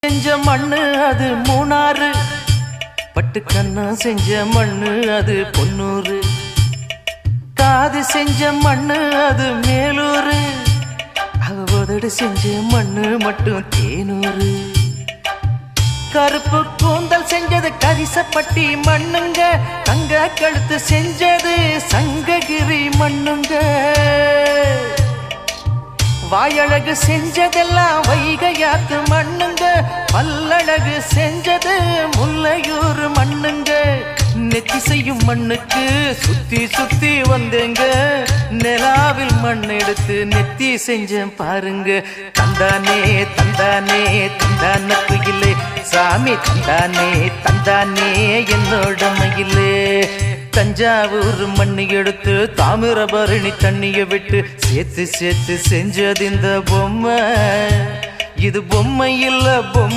செஞ்ச மண்ணு அது மூணாறு, பட்டு கண்ணா செஞ்ச மண்ணு அது பொன்னூறு, காது செஞ்ச மண்ணு அது மேலூரு, அவதோடு செஞ்ச மண்ணு மட்டும் தேனூறு. கருப்பு கூந்தல் செஞ்சது கரிசப்பட்டி மண்ணுங்க, தங்க கழுத்து செஞ்சது சங்ககிரி மண்ணுங்க, வாயழகு செஞ்சதெல்லாம் வைகையாத்து மண்ணுங்க, பல்லழகு செஞ்சது முல்லையூர் மண்ணுங்க. நெத்தி செய்யும் மண்ணுக்கு சுத்தி சுத்தி வந்தேங்க, நிலாவில் மண் எடுத்து நெத்தி செஞ்சேன் பாருங்க. தந்தானே தந்தானே தந்தான குயிலே, சாமி தந்தானே தந்தானே என்னோட மயிலே. தஞ்சாவூர் மண்ணு எடுத்து தாமிரபரணி தண்ணிய விட்டு சேர்த்து சேர்த்து செஞ்சது இந்த பொம்மை, இது பொம்மை இல்ல பொம்மை.